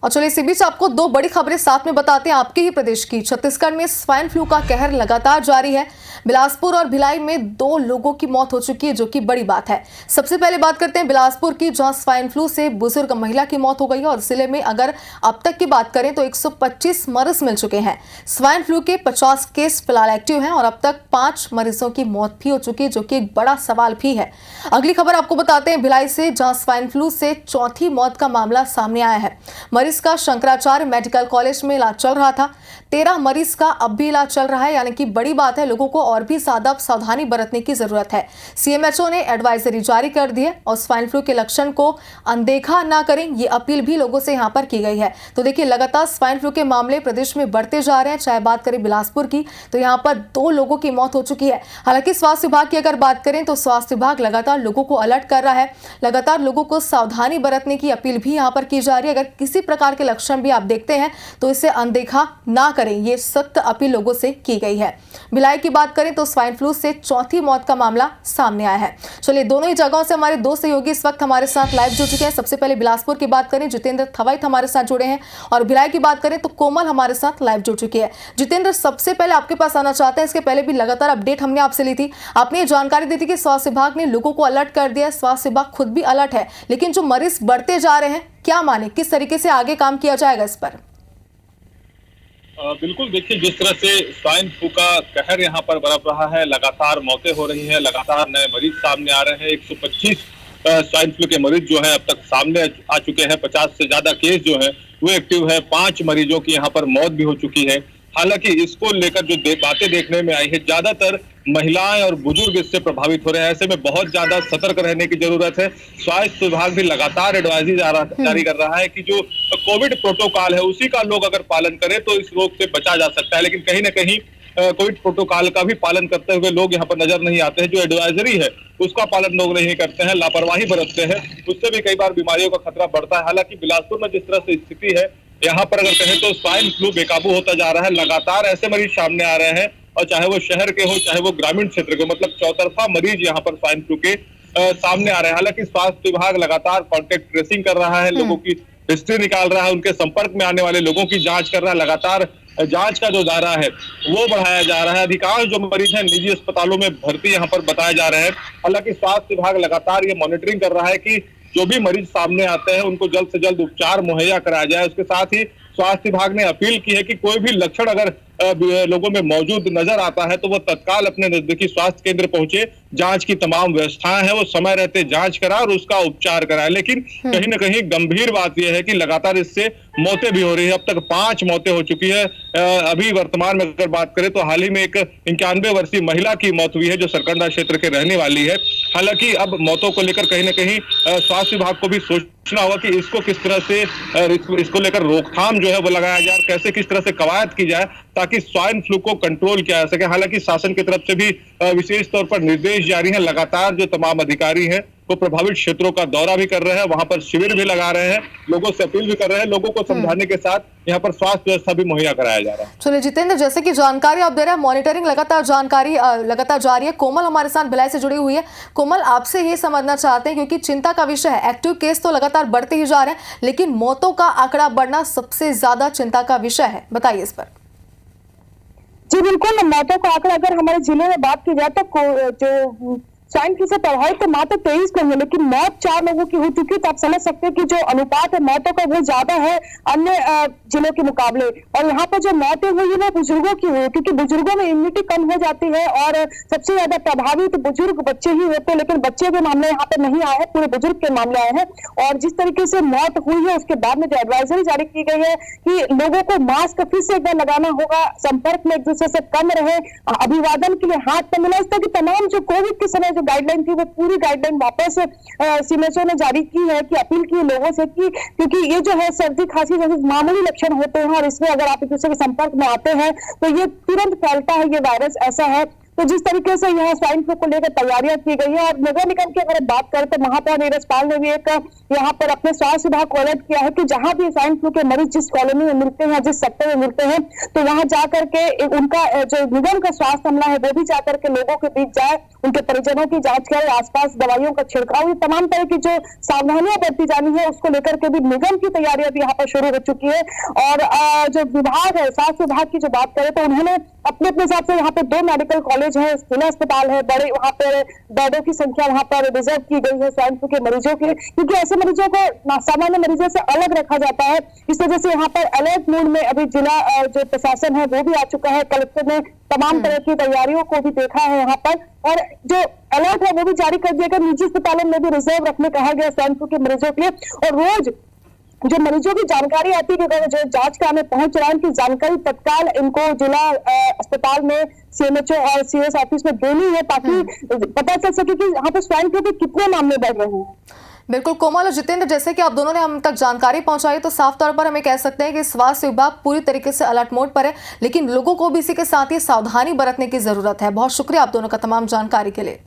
और चलिए इसी बीच आपको दो बड़ी खबरें साथ में बताते हैं आपके ही प्रदेश की। छत्तीसगढ़ में स्वाइन फ्लू का कहर लगातार जारी है। बिलासपुर और भिलाई में 2 लोगों की मौत हो चुकी है, जो कि बड़ी बात है। सबसे पहले बात करते हैं बिलासपुर की, जहां स्वाइन फ्लू से बुजुर्ग महिला की मौत हो गई है और जिले में अगर अब तक की बात करें तो 125 मरीज मिल चुके हैं। स्वाइन फ्लू के 50 केस फिलहाल एक्टिव हैं और अब तक 5 मरीजों की मौत भी हो चुकी है, जो कि एक बड़ा सवाल भी है। अगली खबर आपको बताते हैं भिलाई से, जहां स्वाइन फ्लू से चौथी मौत का मामला सामने आया है। मरीज का शंकराचार्य मेडिकल कॉलेज में इलाज चल रहा था। 13 मरीज का अब भी इलाज चल रहा है, यानी कि बड़ी बात है। लोगों को और भी ज्यादा सावधानी बरतने की जरूरत है। सीएमएचओ ने एडवाइजरी जारी कर दी है और स्वाइन फ्लू के लक्षण को अनदेखा ना करें, ये अपील भी लोगों से यहाँ पर की गई है। तो देखिए, लगातार स्वाइन फ्लू के मामले प्रदेश में बढ़ते जा रहे हैं। चाहे बात करें बिलासपुर की, तो यहाँ पर 2 लोगों की मौत हो चुकी है। हालांकि स्वास्थ्य विभाग की अगर बात करें तो स्वास्थ्य विभाग लगातार लोगों को अलर्ट कर रहा है। लगातार लोगों को सावधानी बरतने की अपील भी यहाँ पर की जा रही है। अगर किसी प्रकार के लक्षण भी आप देखते हैं तो इसे अनदेखा ना करें, ये सख्त अपील लोगों से की गई है। भिलाई की बात करें तो स्वाइन फ्लू से चौथी मौत का मामला सामने आया है। चलिए, दोनों ही जगहों से हमारे 2 सहयोगी इस वक्त हमारे साथ लाइव जुड़ चुके हैं। सबसे पहले बिलासपुर की बात करें, जितेंद्र थवाई हमारे साथ जुड़े हैं, और भिलाई की बात करें तो कोमल हमारे साथ लाइव जुड़ चुकी है। जितेंद्र, सबसे पहले आपके पास आना चाहते हैं। इसके पहले भी लगातार अपडेट हमने आपसे ली थी। आपने ये जानकारी दी थी कि स्वास्थ्य विभाग ने लोगों को अलर्ट कर दिया। स्वास्थ्य विभाग खुद भी अलर्ट है, लेकिन जो मरीज बढ़ते जा रहे हैं, क्या माने, किस तरीके से आगे काम किया जाएगा इस पर? बिल्कुल, देखिए, जिस तरह से स्वाइन फ्लू का कहर यहाँ पर बरप रहा है, लगातार मौतें हो रही हैं, लगातार नए मरीज सामने आ रहे हैं। 125 स्वाइन फ्लू के मरीज जो हैं अब तक सामने आ चुके हैं। 50 से ज्यादा केस जो है वो एक्टिव है। 5 मरीजों की यहाँ पर मौत भी हो चुकी है। हालांकि इसको लेकर जो बातें देखने में आई है, ज्यादातर महिलाएं और बुजुर्ग इससे प्रभावित हो रहे हैं। ऐसे में बहुत ज्यादा सतर्क रहने की जरूरत है। स्वास्थ्य विभाग भी लगातार एडवाइजरी जारी कर रहा है कि जो कोविड प्रोटोकॉल है उसी का लोग अगर पालन करें तो इस रोग से बचा जा सकता है। लेकिन कहीं ना कहीं कोविड प्रोटोकॉल का भी पालन करते हुए लोग यहाँ पर नजर नहीं आते हैं। जो एडवाइजरी है उसका पालन लोग नहीं करते हैं, लापरवाही बरतते हैं, उससे भी कई बार बीमारियों का खतरा बढ़ता है। हालांकि बिलासपुर में जिस तरह से स्थिति है, यहाँ पर अगर कहें तो स्वाइन फ्लू बेकाबू होता जा रहा है। लगातार ऐसे मरीज सामने आ रहे हैं, और चाहे वो शहर के हो चाहे वो ग्रामीण क्षेत्र के, मतलब चौतरफा मरीज यहाँ पर स्वाइन फ्लू के सामने आ रहे हैं। हालांकि स्वास्थ्य विभाग लगातार कॉन्टेक्ट ट्रेसिंग कर रहा है, लोगों की हिस्ट्री निकाल रहा है, उनके संपर्क में आने वाले लोगों की जांच कर रहा है। लगातार जांच का जो दायरा है वो बढ़ाया जा रहा है। अधिकांश जो मरीज हैं निजी अस्पतालों में भर्ती यहाँ पर बताए जा रहे हैं। हालांकि स्वास्थ्य विभाग लगातार ये मॉनिटरिंग कर रहा है कि जो भी मरीज सामने आते हैं उनको जल्द से जल्द उपचार मुहैया कराया जाए। उसके साथ ही स्वास्थ्य विभाग ने अपील की है कि कोई भी लक्षण अगर लोगों में मौजूद नजर आता है तो वो तत्काल अपने नजदीकी स्वास्थ्य केंद्र पहुंचे, जांच की तमाम व्यवस्थाएं हैं वो समय रहते जांच कराए और उसका उपचार कराए। लेकिन कहीं ना कहीं गंभीर बात यह है कि लगातार इससे मौतें भी हो रही है। अब तक 5 मौतें हो चुकी है। अभी वर्तमान में अगर बात करें तो हाल ही में एक 91 वर्षीय महिला की मौत हुई है, जो सरकंडा क्षेत्र के रहने वाली है। हालांकि अब मौतों को लेकर कहीं ना कहीं स्वास्थ्य विभाग को भी सोचना होगा कि इसको किस तरह से इसको लेकर रोकथाम जो है वो लगाया जाए, कैसे किस तरह से कवायद की जाए ताकि स्वाइन फ्लू को कंट्रोल किया जा सके। हालांकि शासन की तरफ से भी विशेष तौर पर निर्देश जारी है। लगातार जो तमाम अधिकारी हैं वो प्रभावित क्षेत्रों का दौरा भी कर रहे हैं, वहां पर शिविर भी लगा रहे हैं, लोगों से अपील भी कर रहे हैं। लोगों को समझाने के साथ यहाँ पर स्वास्थ्य व्यवस्था भी मुहैया कराया जा रहा है। चलिए जितेंद्र, जैसे कि जानकारी आप दे रहे हैं, मॉनिटरिंग लगातार जारी है। कोमल हमारे साथ भिलाई से जुड़ी हुई है। कोमल, आपसे ये समझना चाहते हैं, क्योंकि चिंता का विषय है, एक्टिव केस तो लगातार बढ़ते ही जा रहे हैं, लेकिन मौतों का आंकड़ा बढ़ना सबसे ज्यादा चिंता का विषय है, बताइए इस पर। जी बिल्कुल, मौतों का आंकड़ा अगर हमारे जिले में बात की जाए तो जो स्वाइन फ्लू से प्रभावित तो मात्र 23 लोग हैं, लेकिन मौत 4 लोगों की हो चुकी है। तो आप समझ सकते हैं कि जो अनुपात है मौतों का वो ज्यादा है अन्य जिलों के मुकाबले। और यहाँ पर जो मौतें हुई है वो बुजुर्गों की हुई है, क्योंकि बुजुर्गों में इम्यूनिटी कम हो जाती है और सबसे ज्यादा प्रभावित बुजुर्ग बच्चे ही होते हैं। लेकिन बच्चे के मामले यहाँ पे नहीं आए हैं, पूरे बुजुर्ग के मामले आए हैं। और जिस तरीके से मौत हुई है उसके बाद में जो एडवाइजरी जारी की गई है कि लोगों को मास्क फिर से एक बार लगाना होगा, संपर्क में एक दूसरे से कम रहे, अभिवादन के लिए हाथ न मिला, इस तरह की तमाम जो कोविड के समय जो गाइडलाइन थी वो पूरी गाइडलाइन वापस सीएमएचओ ने जारी की है, कि अपील की लोगों से कि क्योंकि ये जो है सर्दी खांसी जैसे मामूली लक्षण होते हैं और इसमें अगर आप एक दूसरे के संपर्क में आते हैं तो ये तुरंत फैलता है ये वायरस, ऐसा है। तो जिस तरीके से यहाँ स्वाइन फ्लू को लेकर तैयारियां की गई है, और नगर निगम की अगर बात करें तो महापौर नीरज पाल ने भी एक यहाँ पर अपने स्वास्थ्य विभाग को अलर्ट किया है कि जहां भी स्वाइन फ्लू के मरीज जिस कॉलोनी में मिलते हैं, जिस सेक्टर में मिलते हैं, तो वहां जाकर के उनका जो निगम का स्वास्थ्य अमला है वो भी जाकर के लोगों के बीच जाए, उनके परिजनों की जांच करे, आसपास दवाइयों का छिड़काव, ये तमाम तरह की जो सावधानियां बरती जानी है उसको लेकर के भी निगम की तैयारियां भी यहाँ पर शुरू हो चुकी है। और जो विभाग है, स्वास्थ्य विभाग की जो बात करें तो उन्होंने अपने हिसाब से यहाँ पे 2 मेडिकल कॉलेज है, जिला अस्पताल है, बड़े वहाँ पे बेडों की संख्या वहाँ पर रिजर्व की गई है स्वाइन फ्लू के मरीजों के लिए, क्योंकि ऐसे मरीजों को सामान्य मरीजों से अलग रखा जाता है। इस वजह से यहाँ पर अलर्ट मोड में अभी जिला जो प्रशासन है वो भी आ चुका है। कलेक्टर ने तमाम तरह की तैयारियों को भी देखा है यहाँ पर, और जो अलर्ट है वो भी जारी कर दिया गया। निजी अस्पतालों में भी रिजर्व रखने कहा गया स्वाइन फ्लू के मरीजों के लिए, और रोज जो मरीजों की जानकारी आती है कि जो जांच कराने पहुंच रहे हैं, उनकी जानकारी तत्काल इनको जिला अस्पताल में सीएमएचओ और सीएस ऑफिस में देनी है, ताकि पता चल सके कि यहाँ पे स्वाइन फ्लू के कितने मामले बढ़ रहे हैं। बिल्कुल कोमल और जितेंद्र, जैसे कि आप दोनों ने हम तक जानकारी पहुंचाई, तो साफ तौर पर हमें कह सकते हैं कि स्वास्थ्य विभाग पूरी तरीके से अलर्ट मोड पर है, लेकिन लोगों को भी इसी के साथ ही सावधानी बरतने की जरूरत है। बहुत शुक्रिया आप दोनों का तमाम जानकारी के लिए।